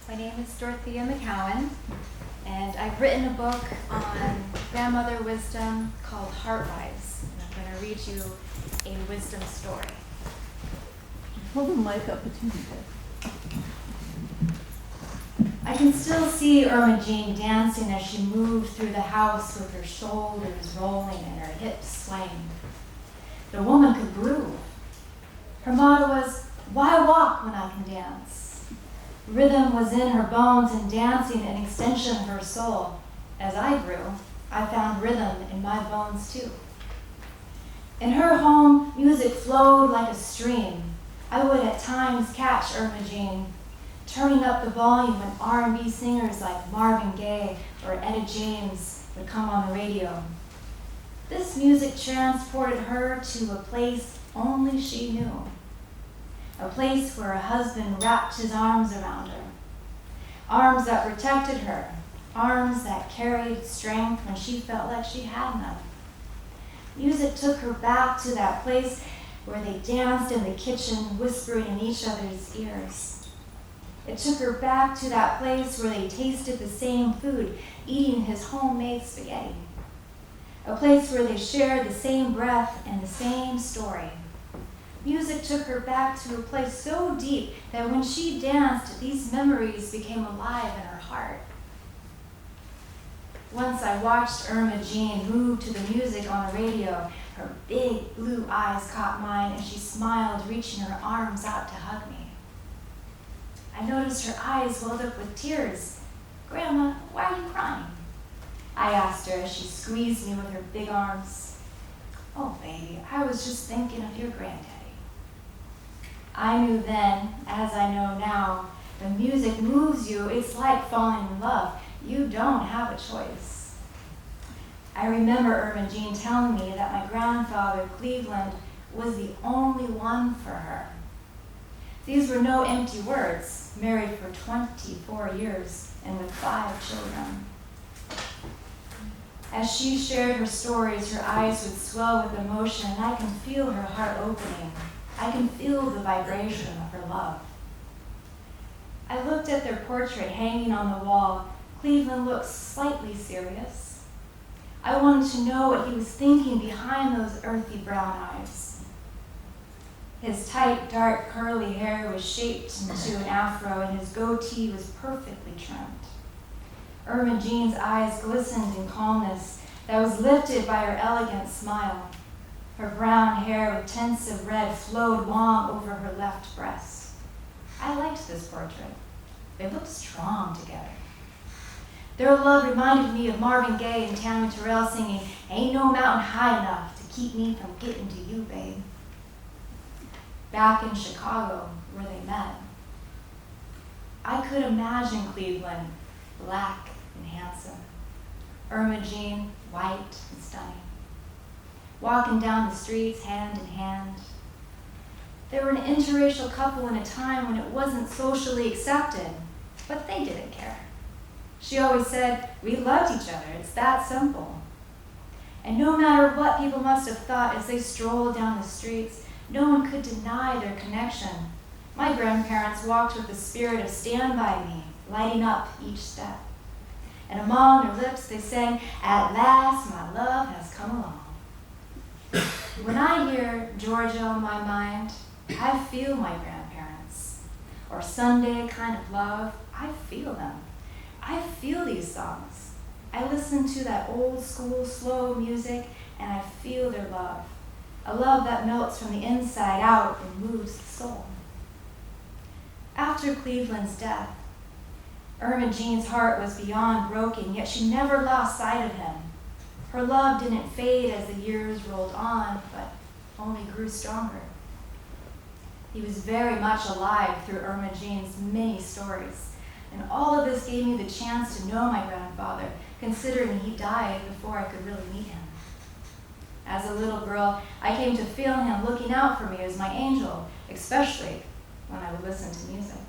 My name is Dorthea McCowan, and I've written a book on grandmother wisdom called Heartwise. And I'm going to read you a wisdom story. Hold the mic up to you. I can still see Irma Jean dancing as she moved through the house with her shoulders rolling and her hips swaying. The woman could groove. Her motto was, "Why walk when I can dance?" Rhythm was in her bones and dancing an extension of her soul. As I grew, I found rhythm in my bones too. In her home, music flowed like a stream. I would at times catch Irma Jean turning up the volume when R&B singers like Marvin Gaye or Etta James would come on the radio. This music transported her to a place only she knew. A place where her husband wrapped his arms around her. Arms that protected her. Arms that carried strength when she felt like she had none. Music took her back to that place where they danced in the kitchen, whispering in each other's ears. It took her back to that place where they tasted the same food, eating his homemade spaghetti. A place where they shared the same breath and the same story. Music took her back to a place so deep that when she danced, these memories became alive in her heart. Once I watched Irma Jean move to the music on the radio. Her big blue eyes caught mine and she smiled, reaching her arms out to hug me. I noticed her eyes welled up with tears. "Grandma, why are you crying?" I asked her as she squeezed me with her big arms. "Oh, baby, I was just thinking of your granddaddy." I knew then, as I know now, when music moves you, it's like falling in love. You don't have a choice. I remember Irma Jean telling me that my grandfather, Cleveland, was the only one for her. These were no empty words, married for 24 years and with 5 children. As she shared her stories, her eyes would swell with emotion, and I can feel her heart opening. I can feel the vibration of her love. I looked at their portrait hanging on the wall. Cleveland looked slightly serious. I wanted to know what he was thinking behind those earthy brown eyes. His tight, dark, curly hair was shaped into an afro, and his goatee was perfectly trimmed. Irma Jean's eyes glistened in calmness that was lifted by her elegant smile. Her brown hair with tints of red flowed long over her left breast. I liked this portrait. They looked strong together. Their love reminded me of Marvin Gaye and Tammy Terrell singing, "Ain't no mountain high enough to keep me from getting to you, babe." Back in Chicago, where they met, I could imagine Cleveland, black and handsome. Irma Jean, white and stunning. Walking down the streets hand in hand. They were an interracial couple in a time when it wasn't socially accepted, but they didn't care. She always said, "We loved each other, it's that simple." And no matter what people must have thought as they strolled down the streets, no one could deny their connection. My grandparents walked with the spirit of "Stand by me," lighting up each step. And among their lips they sang, "At last my love has come along." When I hear Georgia on my mind, I feel my grandparents. Or Sunday kind of love, I feel them. I feel these songs. I listen to that old school slow music and I feel their love. A love that melts from the inside out and moves the soul. After Cleveland's death, Irma Jean's heart was beyond broken, yet she never lost sight of him. Her love didn't fade as the years rolled on, but only grew stronger. He was very much alive through Irma Jean's many stories, and all of this gave me the chance to know my grandfather, considering he died before I could really meet him. As a little girl, I came to feel him looking out for me as my angel, especially when I would listen to music.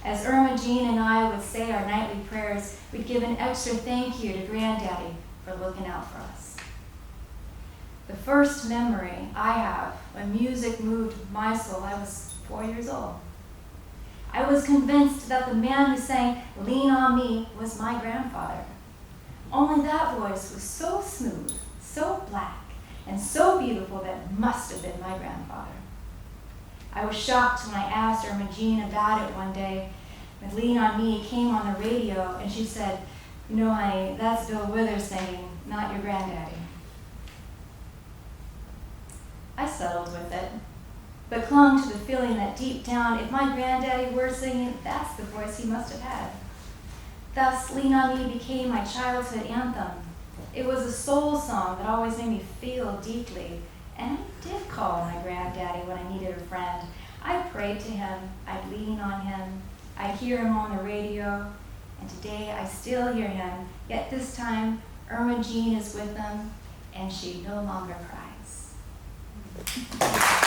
As Irma Jean and I would say our nightly prayers, we'd give an extra thank you to Granddaddy for looking out for us. The first memory I have when music moved my soul, I was 4 years old. I was convinced that the man who sang "Lean on Me" was my grandfather. Only that voice was so smooth, so black, and so beautiful that it must have been my grandfather. I was shocked when I asked Irma Jean about it one day. With "Lean on Me" came on the radio, and she said, "You know, honey, that's Bill Withers singing, not your granddaddy." I settled with it, but clung to the feeling that deep down, if my granddaddy were singing, that's the voice he must have had. Thus, "Lean on Me" became my childhood anthem. It was a soul song that always made me feel deeply, and I did call my granddaddy when I needed a friend. I prayed to him, I'd lean on him, I'd hear him on the radio, and today I still hear him, yet this time Irma Jean is with him, and she no longer cries.